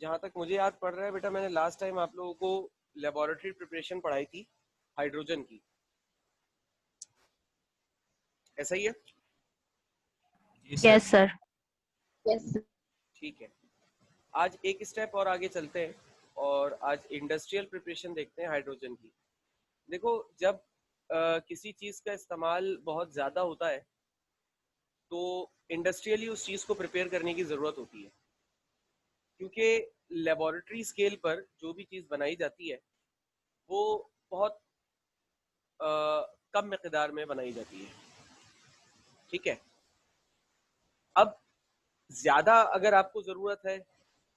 जहाँ तक मुझे याद पड़ रहा है बेटा, मैंने लास्ट टाइम आप लोगों को लेबोरेटरी प्रिपरेशन पढ़ाई थी हाइड्रोजन की, ऐसा ही है? Yes sir. यस। ठीक है, आज एक स्टेप और आगे चलते हैं और आज इंडस्ट्रियल प्रिपरेशन देखते हैं हाइड्रोजन की। देखो, जब किसी चीज़ का इस्तेमाल बहुत ज़्यादा होता है तो इंडस्ट्रियली उस चीज़ को प्रिपेयर करने की ज़रूरत होती है, क्योंकि लेबोरेटरी स्केल पर जो भी चीज़ बनाई जाती है वो बहुत कम मिकदार में बनाई जाती है। ठीक है, अब ज़्यादा अगर आपको ज़रूरत है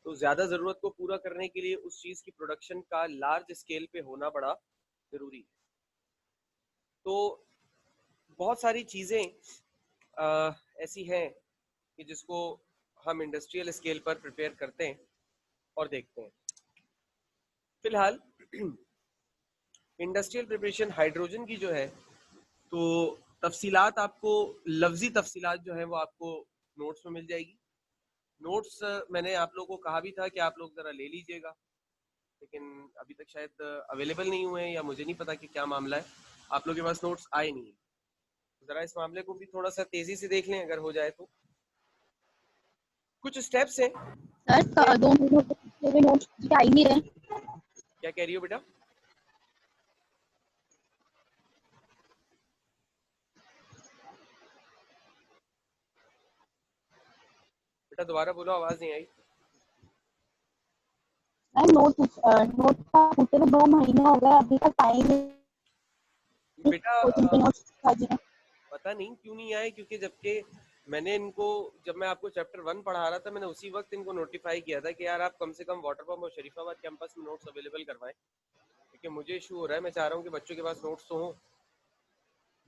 तो ज़्यादा ज़रूरत को पूरा करने के लिए उस चीज़ की प्रोडक्शन का लार्ज स्केल पे होना बड़ा ज़रूरी है। तो बहुत सारी चीज़ें ऐसी हैं कि जिसको हम इंडस्ट्रियल स्केल पर प्रिपेयर करते हैं और देखते हैं। फिलहाल इंडस्ट्रियल प्रिपरेशन हाइड्रोजन की जो है, तो तफसीलात आपको, लफ्जी तफसीलात जो है वो आपको नोट्स में मिल जाएगी। नोट्स मैंने आप लोगों को कहा भी था कि आप लोग ज़रा ले लीजिएगा, लेकिन अभी तक शायद अवेलेबल नहीं हुए हैं या मुझे नहीं पता कि क्या मामला है, आप लोगों के पास नोट्स आए नहीं है। ज़रा इस मामले को भी थोड़ा सा तेज़ी से देख लें अगर हो जाए तो। कुछ स्टेप्स हैं। सर 2 महीने में नोट्स आ ही नहीं रहे। क्या कह रही हो बेटा? बेटा दोबारा बोलो, आवाज़ नहीं आई। नोट का पूछते हुए 2 महीने हो गए, अभी तक आए नहीं। बेटा कोचिंग के नोट्स पता नहीं क्यों नहीं आए, क्योंकि जबकि मैंने इनको, जब मैं आपको चैप्टर 1 पढ़ा रहा था, मैंने उसी वक्त इनको नोटिफाई किया था कि यार आप कम से कम वाटर पंप और शरीफाबाद कैंपस में नोट्स अवेलेबल करवाएं, क्योंकि मुझे इशू हो रहा है। मैं चाह रहा हूँ कि बच्चों के पास नोट्स तो हों।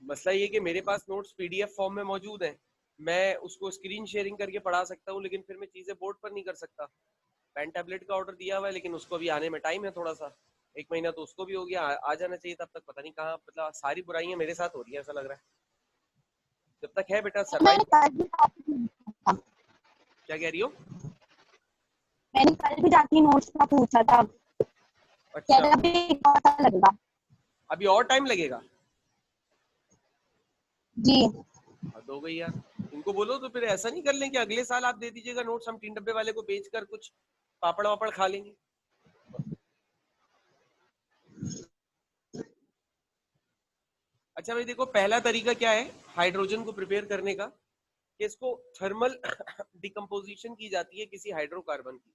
मसला ये कि मेरे पास नोट्स पीडीएफ फॉर्म में मौजूद हैं, मैं उसको स्क्रीन शेयरिंग करके पढ़ा सकता हूँ, लेकिन फिर मैं चीज़ें बोर्ड पर नहीं कर सकता। पेन टैबलेट का ऑर्डर दिया हुआ है, लेकिन उसको अभी आने में टाइम है थोड़ा सा, 1 महीना तो उसको भी हो गया, आ जाना चाहिए तब तक। पता नहीं कहाँ, मतलब सारी बुराइयां मेरे साथ हो रही है ऐसा लग रहा है। जब तक है बेटा सर्वाइव। क्या कह रही हो? मैंने कल भी जाके नोट्स का पूछा था। अच्छा, अभी पता लगेगा अभी और टाइम लगेगा? जी। हद हो गई यार। इनको बोलो तो फिर ऐसा नहीं कर लें कि अगले साल आप दे दीजिएगा नोट्स, हम 3 डब्बे वाले को बेचकर कुछ पापड़ वापड़ खा लेंगे। अच्छा भाई देखो, पहला तरीका क्या है हाइड्रोजन को प्रिपेयर करने का, कि इसको थर्मल डिकम्पोजिशन की जाती है किसी हाइड्रोकार्बन की।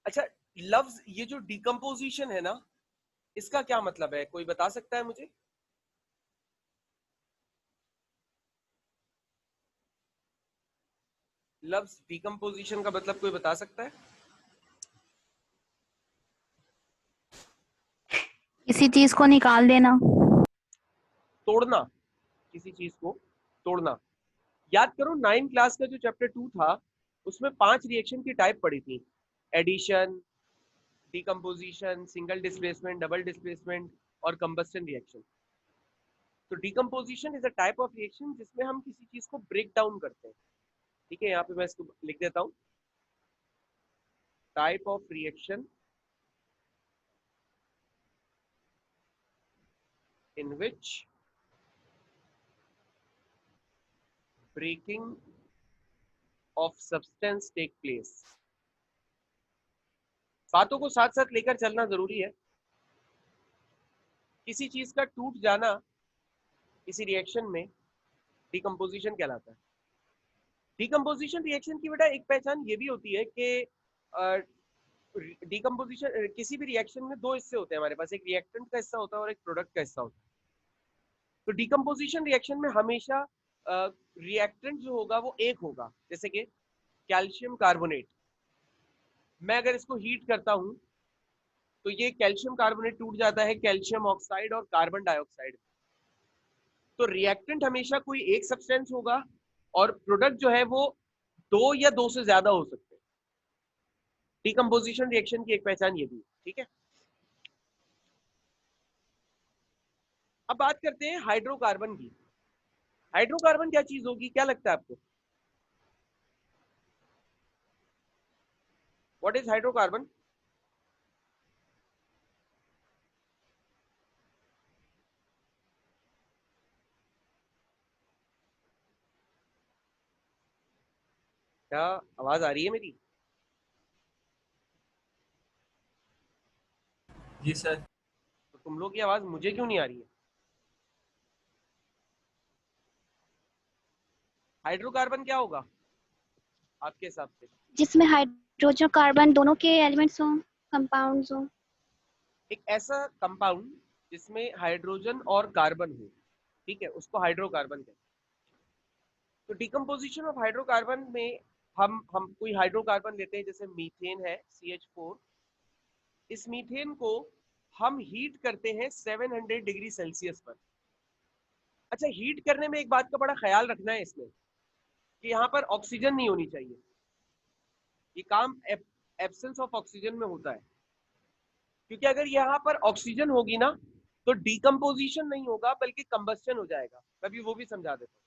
अच्छा, लफ्ज ये जो डिकम्पोजिशन है ना, इसका क्या मतलब है, कोई बता सकता है मुझे? लफ्ज डिकम्पोजिशन का मतलब कोई बता सकता है? किसी चीज को निकाल देना। तोड़ना, किसी चीज को तोड़ना। याद करो 9 क्लास का जो चैप्टर 2 था, उसमें 5 रिएक्शन की टाइप पड़ी थी: addition, decomposition, single displacement, double displacement और कंबस्टन रिएक्शन। तो decomposition is a type of reaction जिसमें हम किसी चीज को ब्रेक डाउन करते हैं। ठीक है, यहाँ पे मैं इसको लिख देता हूँ, type of reaction in which breaking of substance take place। बातों को साथ साथ लेकर चलना जरूरी है। किसी चीज का टूट जाना किसी रिएक्शन में डिकम्पोजिशन कहलाता है। डिकम्पोजिशन रिएक्शन की बेटा एक पहचान ये भी होती है कि डिकम्पोजिशन, किसी भी रिएक्शन में 2 हिस्से होते हैं हमारे पास, एक रिएक्टेंट का हिस्सा होता है और एक प्रोडक्ट का हिस्सा होता है। तो डिकम्पोजिशन रिएक्शन में हमेशा रिएक्टेंट जो होगा वो एक होगा। जैसे कि कैल्शियम कार्बोनेट, मैं अगर इसको हीट करता हूं तो ये कैल्शियम कार्बोनेट टूट जाता है कैल्शियम ऑक्साइड और कार्बन डाइऑक्साइड। तो रिएक्टेंट हमेशा कोई एक सब्सटेंस होगा और प्रोडक्ट जो है वो 2 या 2 से ज्यादा हो सकते हैं। डिकम्पोजिशन रिएक्शन की एक पहचान ये भी, ठीक है। अब बात करते हैं हाइड्रोकार्बन की। हाइड्रोकार्बन क्या चीज होगी, क्या लगता है आपको? What is hydrocarbon? क्या आवाज आ रही है मेरी? जी सर। तो तुम लोग की आवाज मुझे क्यों नहीं आ रही है? हाइड्रोकार्बन क्या होगा आपके हिसाब से? जिसमें हाइड्रोजन कार्बन दोनों के एलिमेंट्स हों, कंपाउंड्स हों। एक ऐसा कंपाउंड जिसमें हाइड्रोजन और कार्बन हो, ठीक है, उसको हाइड्रोकार्बन कहते हैं। तो डिकम्पोजिशन ऑफ हाइड्रोकार्बन में हम कोई हाइड्रोकार्बन लेते हैं, जैसे मीथेन है CH4। इस मीथेन को हम हीट करते हैं 700 डिग्री सेल्सियस पर। अच्छा, हीट करने में एक बात का बड़ा ख्याल रखना है इसमें, कि यहाँ पर ऑक्सीजन नहीं होनी चाहिए। ये काम एब्सेंस ऑफ ऑक्सीजन में होता है, क्योंकि अगर यहाँ पर ऑक्सीजन होगी ना तो डिकम्पोजिशन नहीं होगा बल्कि कंबस्शन हो जाएगा। कभी वो भी समझा देता हूँ।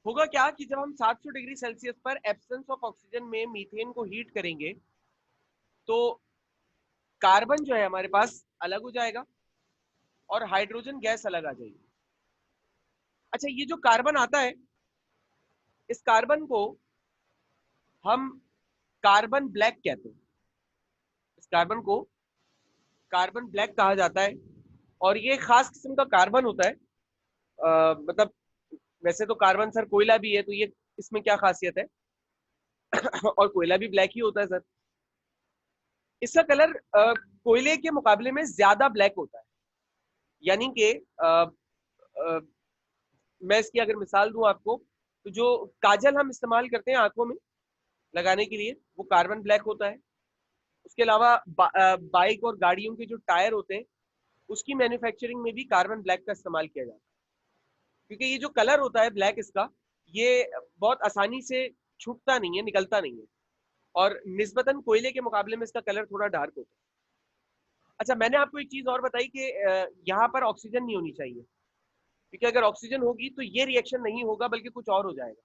होगा क्या कि जब हम 700 डिग्री सेल्सियस पर एब्सेंस ऑफ ऑक्सीजन में मीथेन को हीट करेंगे तो कार्बन जो है हमारे पास अलग हो जाएगा और हाइड्रोजन गैस अलग आ जाएगी। अच्छा, ये जो कार्बन आता है, इस कार्बन को हम कार्बन ब्लैक कहते हैं। इस कार्बन को कार्बन ब्लैक कहा जाता है और ये खास किस्म का कार्बन होता है। मतलब वैसे तो कार्बन सर कोयला भी है, तो ये इसमें क्या खासियत है? और कोयला भी ब्लैक ही होता है सर। इसका कलर कोयले के मुकाबले में ज्यादा ब्लैक होता है। यानी कि मैं इसकी अगर मिसाल दूं आपको, तो जो काजल हम इस्तेमाल करते हैं आंखों में लगाने के लिए, वो कार्बन ब्लैक होता है। उसके अलावा बाइक और गाड़ियों के जो टायर होते हैं, उसकी मैन्युफैक्चरिंग में भी कार्बन ब्लैक का इस्तेमाल किया जाता है, क्योंकि ये जो कलर होता है ब्लैक इसका, ये बहुत आसानी से छूटता नहीं है, निकलता नहीं है, और निस्बतन कोयले के मुकाबले में इसका कलर थोड़ा डार्क होता है। अच्छा, मैंने आपको एक चीज और बताई कि यहाँ पर ऑक्सीजन नहीं होनी चाहिए, क्योंकि अगर ऑक्सीजन होगी तो ये रिएक्शन नहीं होगा बल्कि कुछ और हो जाएगा।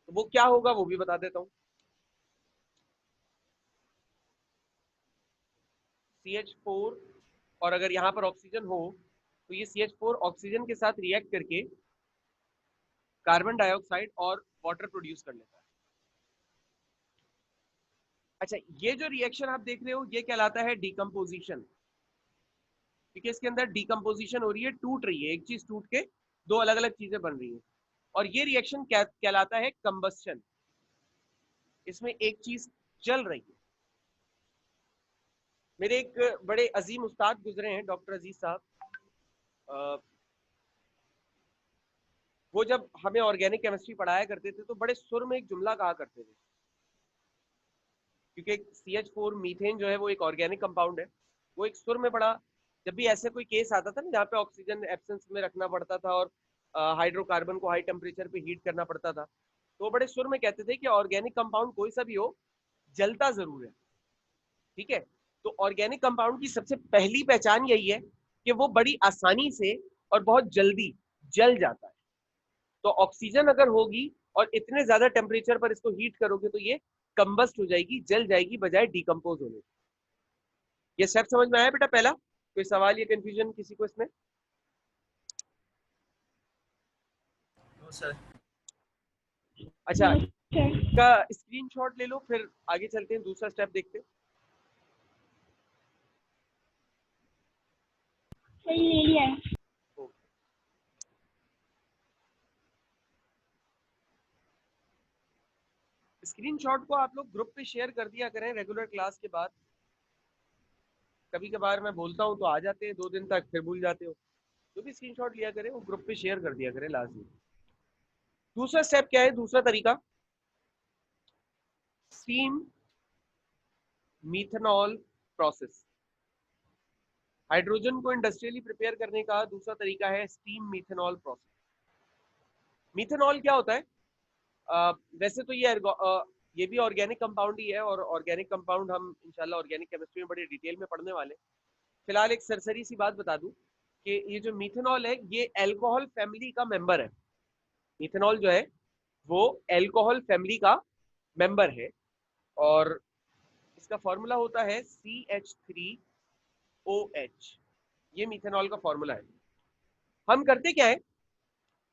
तो वो क्या होगा वो भी बता देता हूँ। CH4, और अगर यहाँ पर ऑक्सीजन हो तो ये CH4 ऑक्सीजन के साथ रिएक्ट करके कार्बन डाइऑक्साइड और वाटर प्रोड्यूस कर लेता है। अच्छा, ये जो रिएक्शन आप देख रहे हो ये कहलाता है डिकम्पोजिशन, क्योंकि इसके अंदर डिकम्पोजिशन हो रही है, टूट रही है, एक चीज टूट के दो अलग अलग चीजें बन रही है। और ये रिएक्शन कहलाता है कंबस्शन। इसमें एक चीज जल रही है। मेरे एक बड़े अजीम उस्ताद गुजरे हैं, डॉक्टर अजीज साहब। वो जब हमें ऑर्गेनिक केमिस्ट्री पढ़ाया करते थे तो बड़े सुर में एक जुमला कहा करते थे, क्योंकि CH4 मीथेन जो है वो एक ऑर्गेनिक कंपाउंड है। वो एक सुर में बड़ा, जब भी ऐसे कोई केस आता था ना जहाँ पे ऑक्सीजन एब्सेंस में रखना पड़ता था और हाइड्रोकार्बन को हाई टेम्परेचर पे हीट करना पड़ता था, तो वो बड़े सुर में कहते थे कि ऑर्गेनिक कंपाउंड कोई सा भी हो, जलता जरूर है। ठीक है, तो ऑर्गेनिक कंपाउंड की सबसे पहली पहचान यही है कि वो बड़ी आसानी से और बहुत जल्दी जल जाता है। तो ऑक्सीजन अगर होगी और इतने ज्यादा टेम्परेचर पर इसको हीट करोगे तो ये कंबस्ट हो जाएगी, जल जाएगी, बजाय डिकम्पोज होने। ये स्टेप समझ में आया बेटा? पहला कोई सवाल या कंफ्यूजन किसी को इसमें? सर। अच्छा, का स्क्रीनशॉट ले लो, फिर आगे चलते हैं, दूसरा स्टेप देखते हैं। सही ले लिया है। स्क्रीनशॉट को आप लोग ग्रुप पे शेयर कर दिया करें रेगुलर क्लास के बाद। कभी कभार मैं बोलता हूँ तो आ जाते हैं 2 दिन तक, फिर भूल जाते हो। जो भी स्क्रीनशॉट लिया करें वो ग्रुप पे शेयर कर दिया करें लाजमी। दूसरा स्टेप क्या है, दूसरा तरीका, स्टीम मीथेनॉल प्रोसेस। हाइड्रोजन को इंडस्ट्रियली प्रिपेयर करने का दूसरा तरीका है स्टीम मीथेनॉल प्रोसेस। मीथेनॉल क्या होता है? वैसे तो ये भी ऑर्गेनिक कंपाउंड ही है, और ऑर्गेनिक कंपाउंड हम इंशाल्लाह ऑर्गेनिक केमिस्ट्री में बड़ी डिटेल में पढ़ने वाले। फिलहाल एक सरसरी सी बात बता दूं कि ये जो मीथेनॉल है ये एल्कोहल फैमिली का मेंबर है। मीथेनॉल जो है वो एल्कोहल फैमिली का मेंबर है, और इसका फॉर्मूला होता है CH3OH। ये मीथेनॉल का फॉर्मूला है। हम करते क्या है,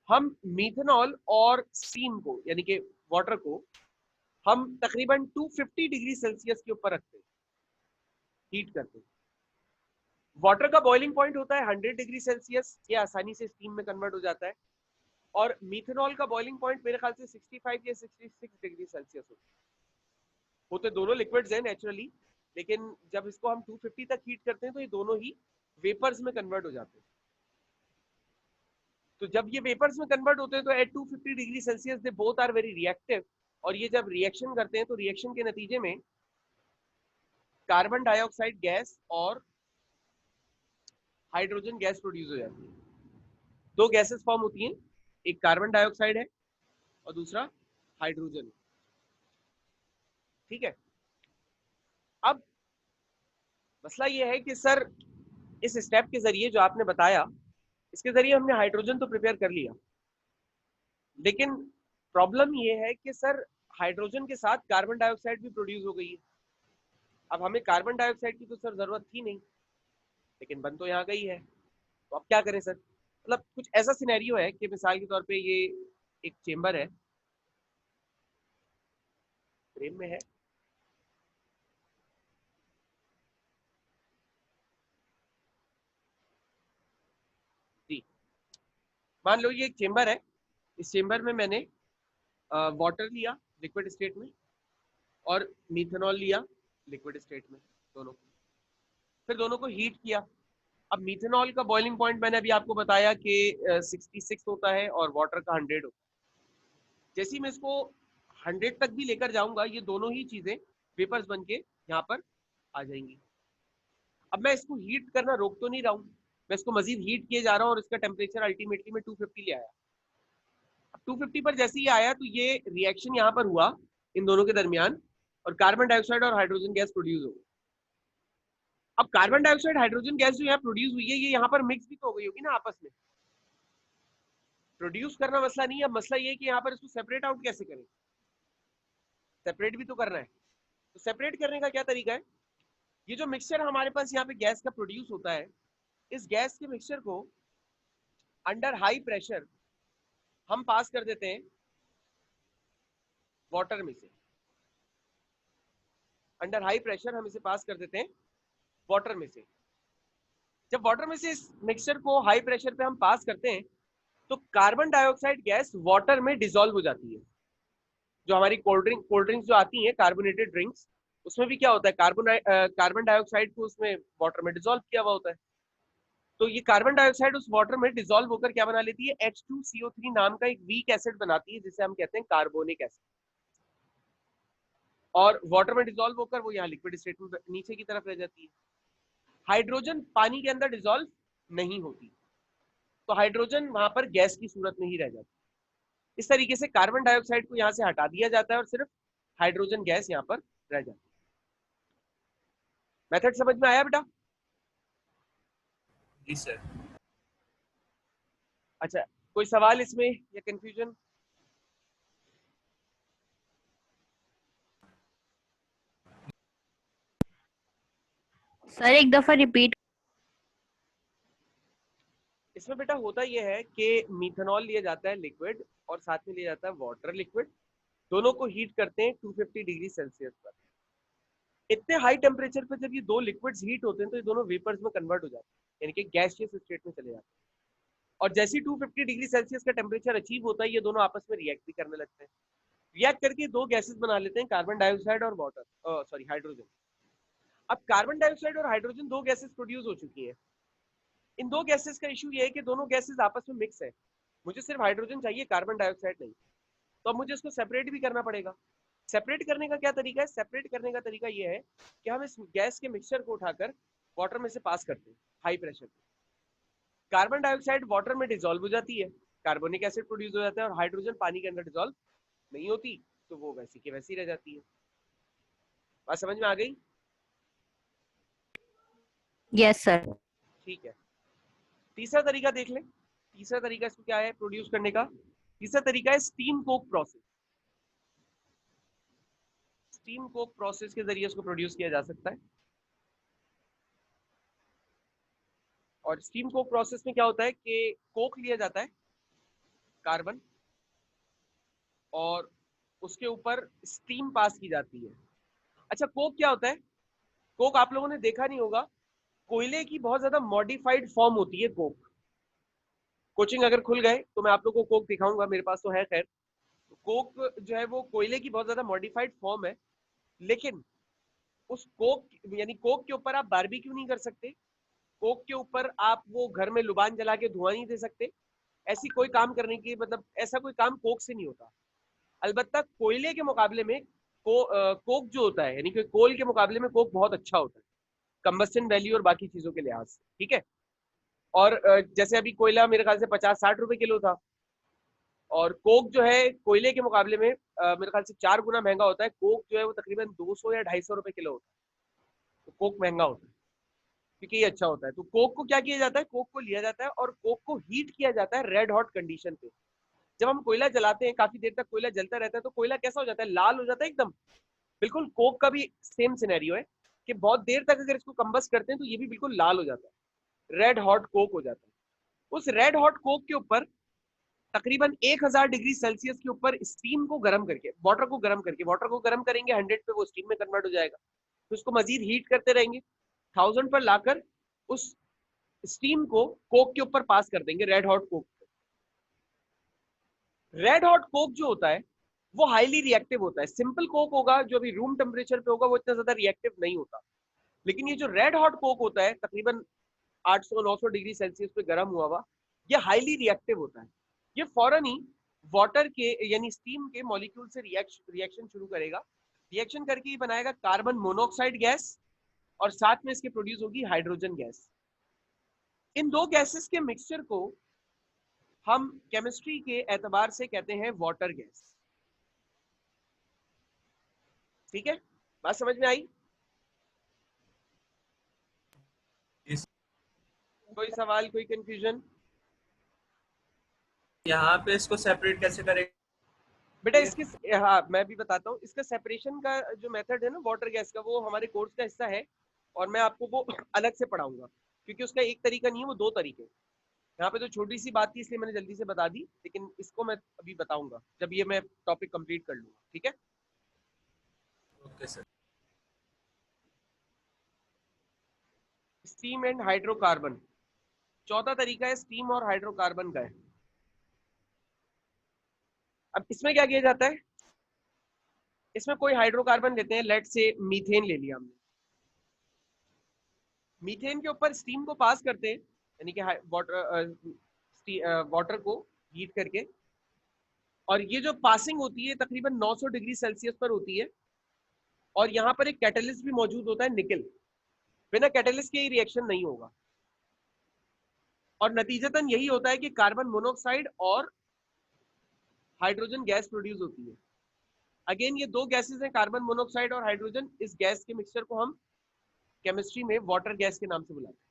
हम मीथेनॉल और स्टीम को यानी कि वाटर को हम तकरीबन 250 डिग्री सेल्सियस के ऊपर रखते हैं, हीट करते हैं। वाटर का बॉइलिंग पॉइंट होता है 100 डिग्री सेल्सियस, ये आसानी से स्टीम में कन्वर्ट हो जाता है। और मीथेनॉल का बॉइलिंग पॉइंट मेरे ख्याल से 65 या 66 डिग्री सेल्सियस होते दोनों लिक्विड्स हैं नेचुरली, लेकिन जब इसको हम 250 तक हीट करते हैं तो ये दोनों ही वेपर्स में कन्वर्ट हो जाते हैं। तो जब ये वेपर्स में कन्वर्ट होते हैं तो at 250 degree Celsius they both are very reactive, और ये जब रिएक्शन करते हैं तो रिएक्शन के नतीजे में कार्बन डाइऑक्साइड गैस और हाइड्रोजन गैस प्रोड्यूस हो जाती है। दो गैसेस फॉर्म होती हैं, एक कार्बन डाइऑक्साइड है और दूसरा हाइड्रोजन। ठीक है, अब मसला ये है कि सर इस स्टेप के जरिए जो आपने बताया, इसके जरिए हमने हाइड्रोजन तो प्रिपेयर कर लिया, लेकिन प्रॉब्लम ये है कि सर हाइड्रोजन के साथ कार्बन डाइऑक्साइड भी प्रोड्यूस हो गई है। अब हमें कार्बन डाइऑक्साइड की तो सर जरूरत थी नहीं, लेकिन बन तो यहाँ गई है, तो अब क्या करें सर? मतलब कुछ ऐसा सिनेरियो है कि मिसाल के तौर पे ये एक चेम्बर है, फ्रेम में है, जी मान लो ये एक चेम्बर है। इस चेम्बर में मैंने वाटर लिया लिक्विड स्टेट में और मीथेनॉल लिया लिक्विड स्टेट में, दोनों, फिर दोनों को हीट किया। अब मीथेनॉल का बॉइलिंग पॉइंट मैंने अभी आपको बताया कि 66 होता है और वाटर का 100 होता है। जैसे ही मैं इसको 100 तक भी लेकर जाऊंगा, ये दोनों ही चीजें वेपर्स बन के यहाँ पर आ जाएंगी। अब मैं इसको हीट करना रोक तो नहीं रहा हूँ, मैं इसको मजीद हीट किए जा रहा हूँ और इसका टेम्परेचर अल्टीमेटली में 250 ले आया। अब 250 पर जैसे ही आया तो ये रिएक्शन यहाँ पर हुआ इन दोनों के दरमियान, और कार्बन डाइऑक्साइड और हाइड्रोजन गैस प्रोड्यूस हो गई। अब कार्बन डाइऑक्साइड हाइड्रोजन गैस जो यहाँ प्रोड्यूस हुई है, ये यहाँ पर मिक्स भी तो हो गई होगी ना आपस में। प्रोड्यूस करना मसला नहीं है, अब मसला ये है कि यहाँ पर इसको सेपरेट आउट कैसे करें, सेपरेट भी तो करना है। तो सेपरेट करने का क्या तरीका है? ये जो मिक्सचर हमारे पास यहाँ पे गैस का प्रोड्यूस होता है, इस गैस के मिक्सचर को अंडर हाई प्रेशर हम पास कर देते हैं वाटर में से। अंडर हाई प्रेशर हम इसे पास कर देते हैं वाटर में से। जब वाटर में से इस मिक्सचर को हाई प्रेशर पे हम पास करते हैं तो कार्बन डाइऑक्साइड गैस वाटर में डिसॉल्व हो जाती है। जो हमारी कोल्ड ड्रिंक्स जो आती हैं, कार्बोनेटेड ड्रिंक्स, उसमें भी क्या होता है, कार्बन डाइऑक्साइड को उसमें वाटर में डिसॉल्व किया हुआ होता है। तो ये कार्बन डाइऑक्साइड उस वाटर में डिसॉल्व होकर क्या बना लेती है, H2CO3 नाम का एक वीक एसिड बनाती है, जिसे हम कहते हैं कार्बोनिक एसिड। और वाटर में डिसॉल्व होकर वो यहाँ लिक्विड स्टेट में नीचे की तरफ रह जाती है। हाइड्रोजन पानी के अंदर डिसॉल्व नहीं होती, तो हाइड्रोजन वहां पर गैस की सूरत में ही रह जाती है। इस तरीके से कार्बन डाइऑक्साइड को यहाँ से हटा दिया जाता है और सिर्फ हाइड्रोजन गैस यहाँ पर रह जाती है। मेथड समझ में आया बेटा? जी सर। अच्छा, कोई सवाल इसमें या कंफ्यूजन? सर एक दफा रिपीट। इसमें बेटा होता यह है कि मीथेनॉल लिया जाता है लिक्विड और साथ में लिया जाता है वाटर लिक्विड, दोनों को हीट करते हैं 250 डिग्री सेल्सियस पर। इतने हाई टेम्परेचर पर जब ये दो लिक्विड्स हीट होते हैं तो ये दोनों वेपर्स में कन्वर्ट हो जाते हैं, यानी कि गैसियस स्टेट में चले जाते हैं। और जैसे ही 250 डिग्री सेल्सियस का टेम्परेचर अचीव होता है, ये दोनों आपस में रिएक्ट भी करने लगते हैं। रिएक्ट करके दो गैसेस बना लेते हैं, कार्बन डाइऑक्साइड और वाटर, सॉरी हाइड्रोजन। अब कार्बन डाइऑक्साइड और हाइड्रोजन दो गैसेस प्रोड्यूस हो चुकी हैं। इन दो गैसेस का इशू ये है कि दोनों गैसेस आपस में मिक्स है। मुझे सिर्फ हाइड्रोजन चाहिए, कार्बन डाइऑक्साइड नहीं, तो अब मुझे इसको सेपरेट भी करना पड़ेगा। सेपरेट करने का क्या तरीका है? सेपरेट करने का तरीका ये है कि हम इस गैस के मिक्सचर को उठाकर वाटर में से पास करते हैं हाई प्रेशर पे। कार्बन डाइऑक्साइड वाटर में डिसॉल्व हो जाती है, कार्बोनिक एसिड प्रोड्यूस हो जाता है, और हाइड्रोजन पानी के अंदर डिसॉल्व नहीं होती, तो वो वैसी की वैसी रह जाती है। बात समझ में आ गई? Yes sir. ठीक है, तीसरा तरीका देख लें। तीसरा तरीका इसको क्या है प्रोड्यूस करने का? तीसरा तरीका है steam Coke process. Steam Coke process के जरिए उसको प्रोड्यूस किया जा सकता है। और स्टीम कोक प्रोसेस में क्या होता है कि कोक लिया जाता है, कार्बन, और उसके ऊपर स्टीम पास की जाती है। अच्छा, कोक क्या होता है? कोक आप लोगों ने देखा नहीं होगा, कोयले की बहुत ज्यादा मॉडिफाइड फॉर्म होती है कोक। कोचिंग अगर खुल गए तो मैं आप लोगों को कोक दिखाऊंगा, मेरे पास तो है खैर। कोक जो है वो कोयले की बहुत ज्यादा मॉडिफाइड फॉर्म है, लेकिन उस कोक यानी कोक के ऊपर आप बारबेक्यू नहीं कर सकते, कोक के ऊपर आप वो घर में लुबान जला के धुआं नहीं दे सकते। ऐसी कोई काम करने की मतलब ऐसा कोई काम कोक से नहीं होता। अलबत्ता कोयले के मुकाबले में कोक जो होता है यानी कि कोल के मुकाबले में कोक बहुत अच्छा होता है कंबस्शन वैल्यू और बाकी चीजों के लिहाज से, ठीक है। और जैसे अभी कोयला मेरे ख्याल से 50-60 रुपए किलो था, और कोक जो है कोयले के मुकाबले में मेरे ख्याल से 4 गुना महंगा होता है। कोक जो है वो तकरीबन 200 या 250 रुपए किलो होता है। तो कोक महंगा होता है क्योंकि ये अच्छा होता है। तो कोक को क्या किया जाता है, कोक को लिया जाता है और कोक को हीट किया जाता है रेड हॉट कंडीशन पे। जब हम कोयला जलाते हैं, काफी देर तक कोयला जलता रहता है, तो कोयला कैसा हो जाता है, लाल हो जाता है एकदम। बिल्कुल कोक का भी सेम सिनेरियो है कि बहुत देर तक अगर इसको कंबस्ट करते हैं तो ये भी बिल्कुल लाल हो जाता है, रेड हॉट कोक हो जाता है। उस रेड हॉट कोक के ऊपर तकरीबन 1000 डिग्री सेल्सियस के ऊपर स्टीम को गर्म करके, वाटर को गर्म करके, वाटर को गर्म करेंगे 100 पे, वो स्टीम में कन्वर्ट हो जाएगा। तो उसको मजीद हीट करते रहेंगे, 1000 पर लाकर उस स्टीम को कोक के ऊपर पास कर देंगे, red hot Coke. Red hot Coke जो होता है वो हाईली रिएक्टिव होता है। सिंपल कोक होगा जो अभी रूम टेम्परेचर पे होगा वो इतना ज्यादा रिएक्टिव नहीं होता, लेकिन ये जो रेड हॉट कोक होता है तकरीबन 800-900 डिग्री सेल्सियस पे गर्म हुआ हुआ, ये हाईली रिएक्टिव होता है। ये फौरन ही वाटर के यानी स्टीम के मॉलिक्यूल से रिएक्शन शुरू करेगा, रिएक्शन करके ही बनाएगा कार्बन मोनोऑक्साइड गैस, और साथ में इसके प्रोड्यूस होगी हाइड्रोजन गैस। इन दो गैसेस के मिक्सचर को हम केमिस्ट्री के एतबार से कहते हैं वाटर गैस। ठीक है, बात समझ में आई? कोई सवाल, कोई कंफ्यूजन? यहाँ पे इसको सेपरेट कैसे करेंगे बेटा इसके, हाँ मैं भी बताता हूँ, इसका सेपरेशन का जो मेथड है ना वाटर गैस का, वो हमारे कोर्स का हिस्सा है और मैं आपको वो अलग से पढ़ाऊंगा, क्योंकि उसका एक तरीका नहीं है, वो दो तरीके। यहाँ पे तो छोटी सी बात थी इसलिए मैंने जल्दी से बता दी, लेकिन इसको मैं अभी बताऊंगा जब ये मैं टॉपिक कंप्लीट कर लूंगा, ठीक है। Okay sir. Steam and hydrocarbon, चौथा तरीका है स्टीम और हाइड्रोकार्बन का है। अब इसमें क्या किया जाता है, इसमें कोई हाइड्रोकार्बन लेते हैं, लेट से मीथेन ले लिया हमने। मीथेन के ऊपर स्टीम को पास करते हैं यानी कि वाटर को हीट करके, और ये जो पासिंग होती है तकरीबन 900 डिग्री सेल्सियस पर होती है, और यहाँ पर एक कैटलिस्ट भी मौजूद होता है, निकल। बिना कैटलिस्ट के ही रिएक्शन नहीं होगा, और नतीजतन यही होता है कि कार्बन मोनोऑक्साइड और हाइड्रोजन गैस प्रोड्यूस होती है। अगेन ये दो गैसेस हैं, कार्बन मोनोऑक्साइड और हाइड्रोजन। इस गैस के मिक्सचर को हम केमिस्ट्री में वाटर गैस के नाम से बुलाते हैं।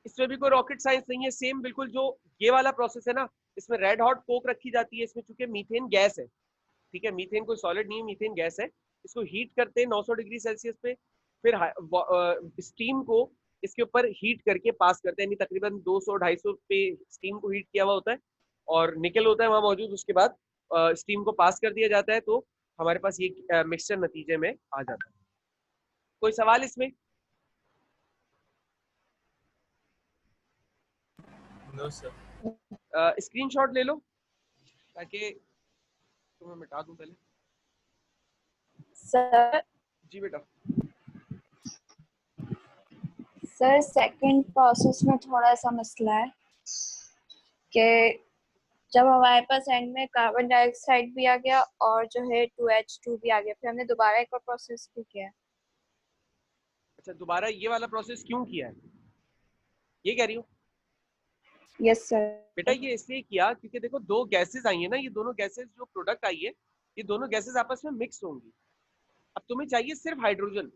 इसमें भी कोई रॉकेट साइंस नहीं है, सेम बिल्कुल जो ये वाला प्रोसेस है ना, इसमें रेड हॉट कोक रखी जाती है, इसमें चूंकि मीथेन गैस है, ठीक है, मीथेन कोई सॉलिड नहीं है, मीथेन गैस है। इसको हीट करते हैं 900 डिग्री सेल्सियस पे, फिर स्टीम को इसके ऊपर हीट करके पास करते हैं, यानी तकरीबन 200-250 पे स्टीम को हीट किया हुआ होता है, और निकल होता है वहां मौजूद। उसके बाद स्टीम को पास कर दिया जाता है, तो हमारे पास ये मिक्सचर नतीजे में आ जाता है। कोई सवाल इसमें? No sir. स्क्रीनशॉट ले लो ताकि तुम्हें मिटा दूं पहले। सर जी बेटा। सर सेकंड प्रोसेस में थोड़ा सा मसला है कि जब हमारे पास एंड में कार्बन डाइऑक्साइड भी आ गया और जो है 2H2 भी आ गया, फिर हमने दोबारा एक और प्रोसेस भी किया है। अच्छा, दोबारा ये वाला प्रोसेस क्यों किया है, ये कह रही हूँ? Yes sir. बेटा ये इसलिए किया क्योंकि देखो दो गैसेस आई है ना, ये दोनों गैसेस जो प्रोडक्ट आई है, ये दोनों गैसेस आपस में मिक्स होंगी। अब तुम्हें चाहिए सिर्फ हाइड्रोजन,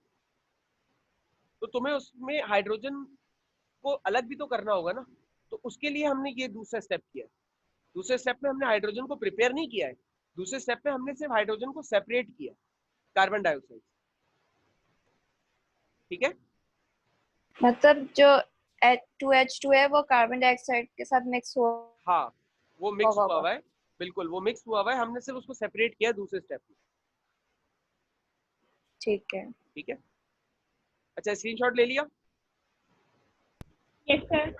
तो तुम्हें उसमें हाइड्रोजन को अलग भी तो करना होगा ना, तो उसके लिए हमने ये दूसरा स्टेप किया। दूसरे स्टेप में हमने हाइड्रोजन को प्रिपेयर नहीं किया है, दूसरे स्टेप में हमने सिर्फ हाइड्रोजन को सेपरेट किया कार्बन डाइऑक्साइड, ठीक है। मतलब जो H2 है वो कार्बन डाइऑक्साइड के साथ मिक्स हुआ हाँ वो मिक्स हुआ होगा। हुआ है, बिल्कुल वो मिक्स हुआ हुआ है, हमने सिर्फ उसको सेपरेट किया दूसरे स्टेप में, ठीक है। ठीक है। अच्छा स्क्रीनशॉट ले लिया? Yes sir.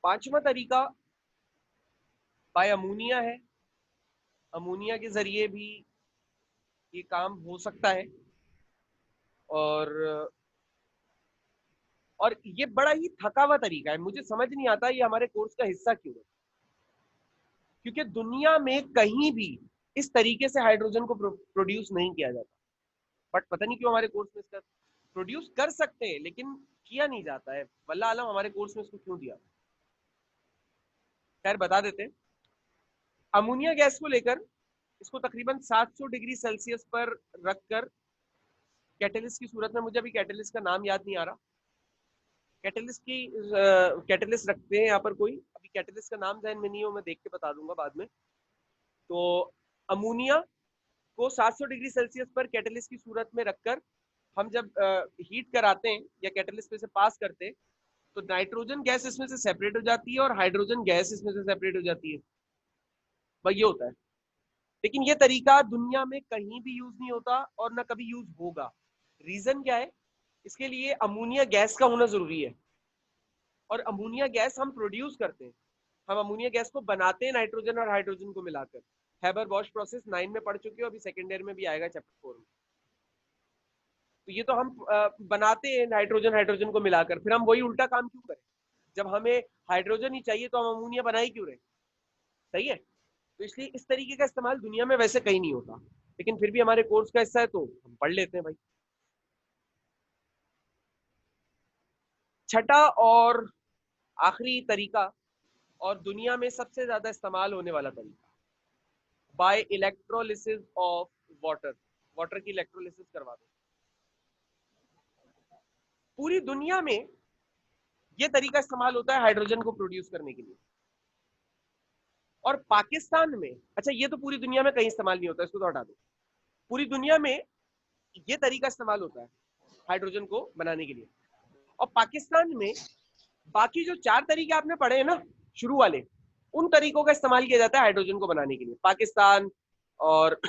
5वां तरीका बाय अमोनिया है। अमोनिया के जरिए भी ये काम हो सकता है, और ये बड़ा ही थका हुआ तरीका है, मुझे समझ नहीं आता ये हमारे कोर्स का हिस्सा क्यों है, क्योंकि दुनिया में कहीं भी इस तरीके से हाइड्रोजन को प्रोड्यूस नहीं किया जाता, बट पता नहीं क्यों हमारे कोर्स में इसका प्रोड्यूस कर सकते हैं लेकिन किया नहीं जाता है, वल्लाह आलम हमारे कोर्स में इसको क्यों दिया। खैर बता देते हैं। अमोनिया गैस को लेकर इसको तकरीबन 700 डिग्री सेल्सियस पर रखकर कैटलिस्ट की सूरत में, मुझे अभी कैटलिस्ट का नाम याद नहीं आ रहा, कैटलिस्ट रखते हैं यहाँ पर कोई, अभी कैटलिस्ट का नाम ध्यान में नहीं हो, मैं देख के बता दूंगा बाद में। तो अमोनिया को 700 डिग्री सेल्सियस पर कैटलिस्ट की सूरत में रखकर हम जब हीट कराते हैं या कैटलिस्ट पे से पास करते हैं तो नाइट्रोजन गैस इसमें से सेपरेट हो जाती है और हाइड्रोजन गैस इसमें से सेपरेट हो जाती है, भाई ये होता है। लेकिन ये तरीका दुनिया में कहीं भी यूज नहीं होता और ना कभी यूज होगा। रीजन क्या है? इसके लिए अमोनिया गैस का होना जरूरी है, और अमोनिया गैस हम प्रोड्यूस करते हैं, हम अमोनिया गैस को बनाते हैं नाइट्रोजन और हाइड्रोजन को मिलाकर। हैबर बॉश प्रोसेस 9 में पढ़ चुके हो, अभी सेकेंड ईयर में भी आएगा चैप्टर 4 में। तो ये तो हम बनाते हैं नाइट्रोजन हाइड्रोजन को मिलाकर, फिर हम वही उल्टा काम क्यों करें? जब हमें हाइड्रोजन ही चाहिए तो हम अमोनिया बना ही क्यों रहे? सही है। तो इसलिए इस तरीके का इस्तेमाल दुनिया में वैसे कहीं नहीं होता, लेकिन फिर भी हमारे कोर्स का हिस्सा है तो हम पढ़ लेते हैं भाई। छठा और आखिरी तरीका और दुनिया में सबसे ज्यादा इस्तेमाल होने वाला तरीका, by electrolysis of water. Water की इलेक्ट्रोलिसिस करवा दो। पूरी दुनिया में ये तरीका इस्तेमाल होता है हाइड्रोजन को प्रोड्यूस करने के लिए, और पाकिस्तान में, अच्छा ये तो पूरी दुनिया में कहीं इस्तेमाल नहीं होता, इसको तो हटा दो। पूरी दुनिया में ये तरीका इस्तेमाल होता है हाइड्रोजन को बनाने के लिए, और पाकिस्तान में बाकी जो 4 तरीके आपने पढ़े हैं ना शुरू वाले, उन तरीकों का इस्तेमाल किया जाता है हाइड्रोजन को बनाने के लिए। पाकिस्तान और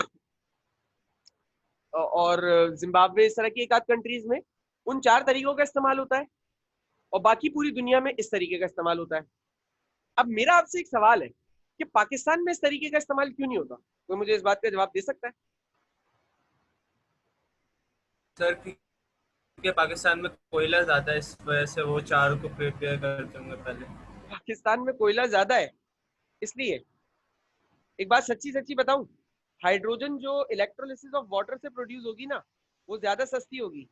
जिम्बाब्वे, इस तरह की एक आध कंट्रीज में उन 4 तरीकों का इस्तेमाल होता है, और बाकी पूरी दुनिया में इस तरीके का इस्तेमाल होता है। अब मेरा आपसे एक सवाल है कि पाकिस्तान में इस तरीके का इस्तेमाल क्यों नहीं होता? कोई मुझे इस बात का जवाब दे सकता है? सर क्योंकि पाकिस्तान में कोयला ज्यादा है, इस वजह से वो 4 को प्रिपेयर करते होंगे पहले। पाकिस्तान में कोयला ज्यादा है इसलिए? एक बात सच्ची सच्ची बताऊं, हाइड्रोजन जो इलेक्ट्रोलिसिस ऑफ वाटर से प्रोड्यूस होगी ना, वो ज्यादा सस्ती होगी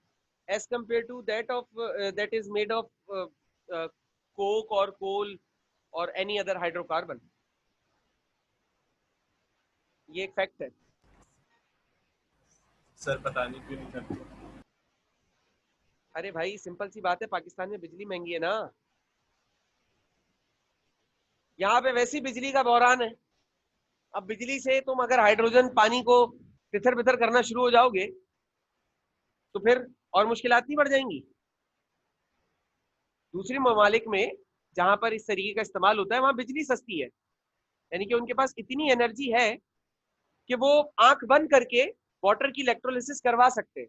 as compare to that is made of coke और कोल और एनी अदर हाइड्रोकार्बन। ये एक फैक्ट है। सर पता नहीं क्यों नहीं करते। अरे भाई सिंपल सी बात है, पाकिस्तान में बिजली महंगी है ना, यहाँ पे वैसी बिजली का बहरान है। अब बिजली से तुम अगर हाइड्रोजन पानी को तितर बितर करना शुरू हो जाओगे तो फिर और मुश्किलात नहीं बढ़ जाएंगी। दूसरे ममालिक में जहां पर इस तरीके का इस्तेमाल होता है वहां बिजली सस्ती है, यानी कि उनके पास इतनी एनर्जी है कि वो आंख बंद करके वाटर की इलेक्ट्रोलिसिस करवा सकते हैं।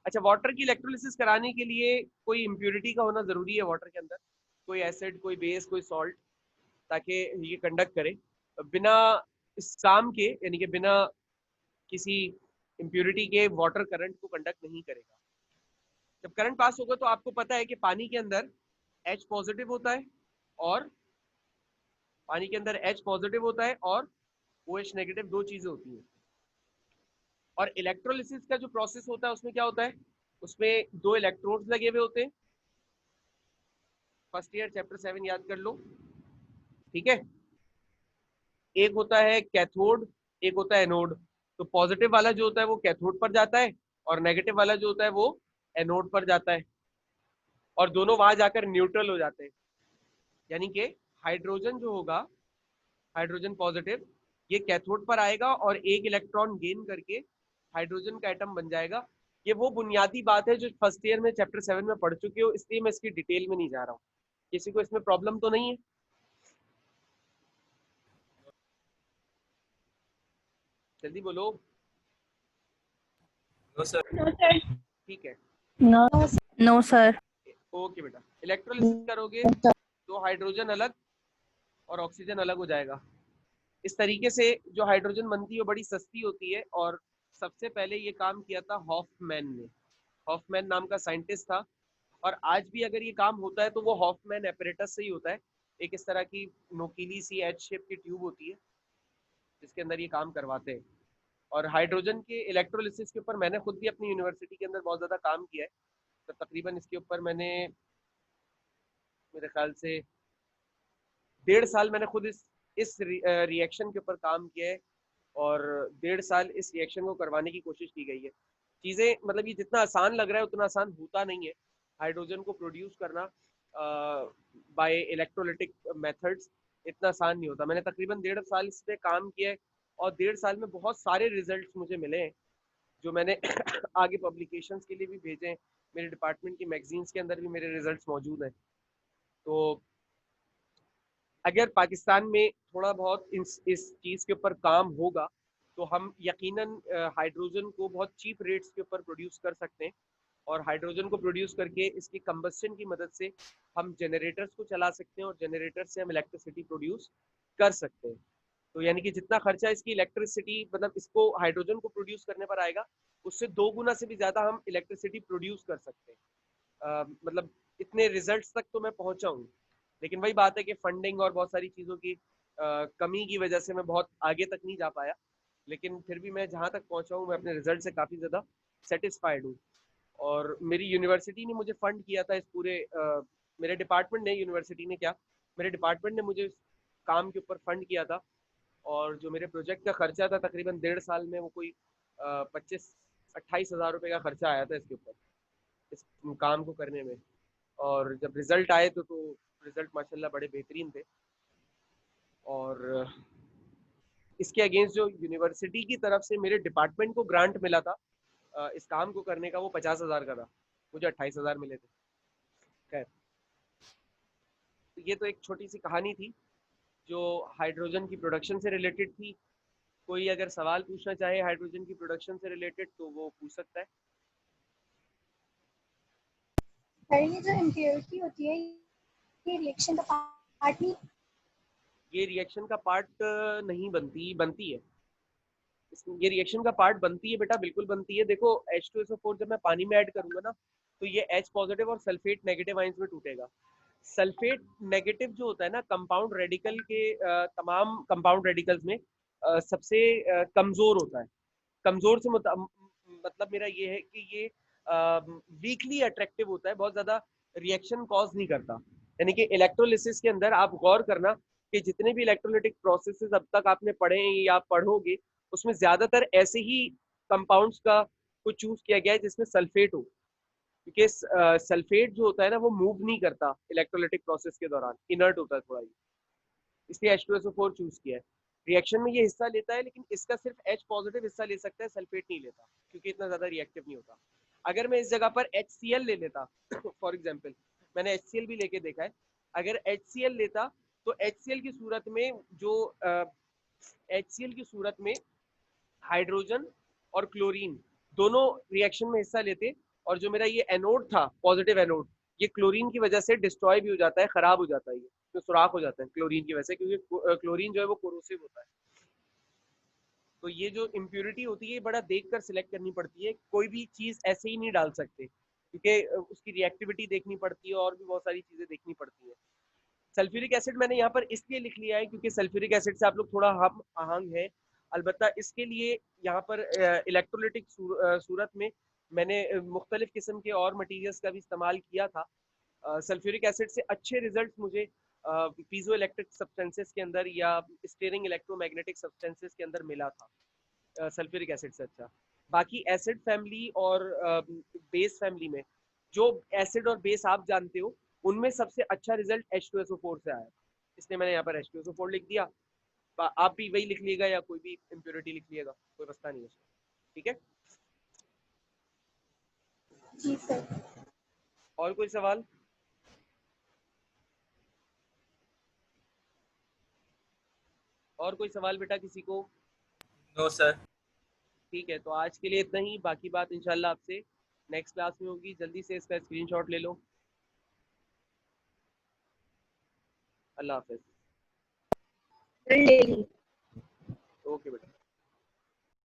अच्छा, वाटर की इलेक्ट्रोलिसिस कराने के लिए कोई इम्प्योरिटी का होना जरूरी है वाटर के अंदर, कोई एसिड, कोई बेस, कोई सॉल्ट, ताकि ये कंडक्ट करे। बिना इस काम के, यानी कि बिना किसी इम्प्योरिटी के वाटर करंट को कंडक्ट नहीं करेगा। जब करंट पास होगा तो आपको पता है कि पानी के अंदर H पॉजिटिव होता है और OH नेगेटिव, 2 चीजें होती हैं। और इलेक्ट्रोलिसिस का जो प्रोसेस होता है उसमें क्या होता है, उसमें 2 इलेक्ट्रोड्स लगे हुए होते हैं। फर्स्ट ईयर चैप्टर 7 याद कर लो, ठीक है। एक होता है कैथोड एक होता है एनोड। तो पॉजिटिव वाला जो होता है वो कैथोड पर जाता है और नेगेटिव वाला जो होता है वो एनोड पर जाता है, और दोनों वहां जाकर न्यूट्रल हो जाते हैं। यानी कि हाइड्रोजन जो होगा, हाइड्रोजन पॉजिटिव, ये कैथोड पर आएगा और एक इलेक्ट्रॉन गेन करके हाइड्रोजन का एटम बन जाएगा। ये वो बुनियादी बात है जो फर्स्ट ईयर में चैप्टर 7 में पढ़ चुके हो, इसलिए मैं इसकी डिटेल में नहीं जा रहा हूँ। किसी को इसमें प्रॉब्लम तो नहीं है? जल्दी बोलो। No sir. No sir. ठीक है, नो नो सर। ओके बेटा। इलेक्ट्रोलिसिस करोगे तो हाइड्रोजन अलग और ऑक्सीजन अलग हो जाएगा। इस तरीके से जो हाइड्रोजन बनती है वो बड़ी सस्ती होती है, और सबसे पहले ये काम किया था हॉफमैन ने। हॉफमैन नाम का साइंटिस्ट था, और आज भी अगर ये काम होता है तो वो हॉफमैन एपरेटस से ही होता है। एक इस तरह की नोकीली सी एच शेप की ट्यूब होती है जिसके अंदर ये काम करवाते हैं। और हाइड्रोजन के इलेक्ट्रोलिसिस के ऊपर मैंने खुद भी अपनी यूनिवर्सिटी के अंदर बहुत ज़्यादा काम किया है। तो तकरीबन इसके ऊपर मैंने, मेरे ख्याल से 1.5 साल मैंने खुद इस रिएक्शन के ऊपर काम किया है, और 1.5 साल इस रिएक्शन को करवाने की कोशिश की गई है। चीज़ें मतलब ये जितना आसान लग रहा है उतना आसान होता नहीं है हाइड्रोजन को प्रोड्यूस करना बाय इलेक्ट्रोलिटिक मेथड्स। इतना आसान नहीं होता। मैंने तकरीबन 1.5 साल इस पे काम किया है, और 1.5 साल में बहुत सारे रिजल्ट्स मुझे मिले हैं जो मैंने आगे पब्लिकेशंस के लिए भी भेजे हैं। मेरे डिपार्टमेंट की मैगजीन्स के अंदर भी मेरे रिजल्ट्स मौजूद हैं। तो अगर पाकिस्तान में थोड़ा बहुत इस चीज़ के ऊपर काम होगा तो हम यकीनन हाइड्रोजन को बहुत चीप रेट्स के ऊपर प्रोड्यूस कर सकते हैं, और हाइड्रोजन को प्रोड्यूस करके इसकी कंबस्शन की मदद से हम जनरेटर्स को चला सकते हैं, और जनरेटर से हम इलेक्ट्रिसिटी प्रोड्यूस कर सकते हैं। तो यानी कि जितना खर्चा इसकी इलेक्ट्रिसिटी मतलब इसको हाइड्रोजन को प्रोड्यूस करने पर आएगा, उससे 2 गुना से भी ज़्यादा हम इलेक्ट्रिसिटी प्रोड्यूस कर सकते हैं। मतलब इतने रिजल्ट्स तक तो मैं पहुंचा हूँ, लेकिन वही बात है कि फंडिंग और बहुत सारी चीज़ों की कमी की वजह से मैं बहुत आगे तक नहीं जा पाया। लेकिन फिर भी मैं जहाँ तक पहुँचा हूँ मैं अपने रिजल्ट से काफ़ी ज़्यादा सेटिस्फाइड हूँ। और मेरी यूनिवर्सिटी ने मुझे फंड किया था इस पूरे मेरे डिपार्टमेंट ने, यूनिवर्सिटी ने क्या, मेरे डिपार्टमेंट ने मुझे इस काम के ऊपर फंड किया था। और जो मेरे प्रोजेक्ट का खर्चा था तकरीबन 1.5 साल में, वो कोई 25-28 हज़ार रुपये का खर्चा आया था इसके ऊपर, इस काम को करने में। और जब रिजल्ट आए तो रिजल्ट माशाल्लाह बड़े बेहतरीन थे। और इसके अगेंस्ट जो यूनिवर्सिटी की तरफ से मेरे डिपार्टमेंट को ग्रांट मिला था इस काम को करने का, वो 50,000 का था। मुझे 28,000 मिले थे। खैर, तो ये तो एक छोटी सी कहानी थी जो हाइड्रोजन की प्रोडक्शन से रिलेटेड थी। कोई अगर सवाल पूछना चाहे हाइड्रोजन की प्रोडक्शन से रिलेटेड तो वो पूछ सकता है। सर ये जो इम्प्योरिटी होती है ये रिएक्शन का पार्ट नहीं? ये रिएक्शन का पार्ट नहीं बनती है। ये रिएक्शन का पार्ट बनती है बेटा, बिल्कुल बनती है। देखो H2SO4 जब मैं पानी में ऐड करूंगा ना तो ये H पॉजिटिव और सल्फेट नेगेटिव आयंस में टूटेगा। सल्फेट नेगेटिव जो होता है ना, कंपाउंड रेडिकल के तमाम कंपाउंड रेडिकल्स में सबसे कमजोर होता है। कमजोर से मतलब मेरा ये है कि ये वीकली अट्रैक्टिव होता है, बहुत ज्यादा रिएक्शन कॉज नहीं करता। यानी कि इलेक्ट्रोलिसिस के अंदर आप गौर करना कि जितने भी इलेक्ट्रोलिटिक प्रोसेसेस अब तक आपने पढ़े हैं या आप पढ़ोगे, उसमें ज्यादातर ऐसे ही कंपाउंड्स का को चूज किया गया है जिसमें सल्फेट हो, क्योंकि सल्फेट जो होता है ना वो मूव नहीं करता इलेक्ट्रोलिटिक प्रोसेस के दौरान, इनर्ट होता है थोड़ा ही, इसलिए H2SO4 चूज किया है। रिएक्शन में ये हिस्सा लेता है, लेकिन इसका सिर्फ H पॉजिटिव हिस्सा ले सकता है, सल्फेट नहीं लेता क्योंकि इतना ज्यादा रिएक्टिव नहीं होता। अगर मैं इस जगह पर HCl ले लेता फॉर एग्जाम्पल, मैंने HCl भी लेके देखा है, अगर HCl लेता तो HCl की सूरत में जो HCl की सूरत में हाइड्रोजन और क्लोरीन दोनों रिएक्शन में हिस्सा लेते, और जो मेरा ये एनोड था, पॉजिटिव एनोड, ये क्लोरीन की वजह से डिस्ट्रॉय भी हो जाता है, खराब हो जाता है, ये तो सुराख हो जाता है क्लोरीन की वजह से, क्योंकि क्लोरीन जो है वो कोरोसिव होता है। तो ये जो इम्प्योरिटी होती है बड़ा देख कर सिलेक्ट करनी पड़ती है, कोई भी चीज़ ऐसे ही नहीं डाल सकते क्योंकि उसकी रिएक्टिविटी देखनी पड़ती है और भी बहुत सारी चीज़ें देखनी पड़ती है। सल्फ्यूरिक एसिड मैंने यहाँ पर इसलिए लिख लिया है क्योंकि सल्फ्यूरिक एसिड से आप लोग थोड़ा हम आहंग है। अलबत्ता इसके लिए यहाँ पर इलेक्ट्रोलिटिक सूरत में मैंने मुख्तलिफ किस्म के और मटीरियल्स का भी इस्तेमाल किया था। सल्फ्यूरिक एसिड से अच्छे रिजल्ट मुझे पीजो इलेक्ट्रिक सब्सटेंसेस के अंदर या स्टीयरिंग इलेक्ट्रोमैग्नेटिक सब्सटेंसेस के अंदर मिला था सल्फ्यूरिक एसिड से। अच्छा, बाकी एसिड फैमिली और बेस फैमिली में जो एसिड और बेस आप जानते हो उनमें सबसे अच्छा रिजल्ट H2SO4 से आया, इसलिए मैंने यहाँ पर H2SO4 लिख दिया। आप भी वही लिख लीजिएगा या कोई भी इम्प्योरिटी लिख लीजिएगा, कोई मसला नहीं है उसमें। ठीक है, जी सर। और कोई सवाल? और कोई सवाल बेटा किसी को? No sir. ठीक है, तो आज के लिए इतना ही, बाकी बात इंशाल्लाह आपसे नेक्स्ट क्लास में होगी। जल्दी से इसका स्क्रीनशॉट ले लो। अल्लाह हाफिज। ले ली। ओके बेटा।